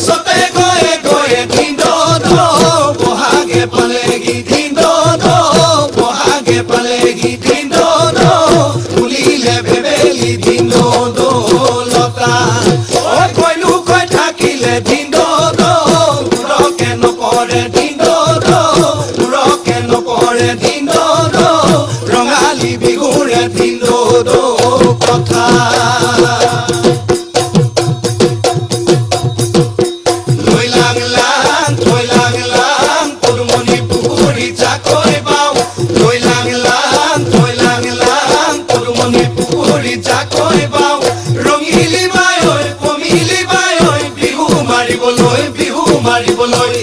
সতে গয়ে গয়ে দিন বহাগে পালেগি দিন বহাগে পালেগি দিন ফুলিলে ভেবেলি দিন লতা কইলু কই থাকিলে দিন রকে নপৰে দিন ৰকে নপৰে দিন ৰঙালী বিহুৰে দিন কথা মাৰিবলৈ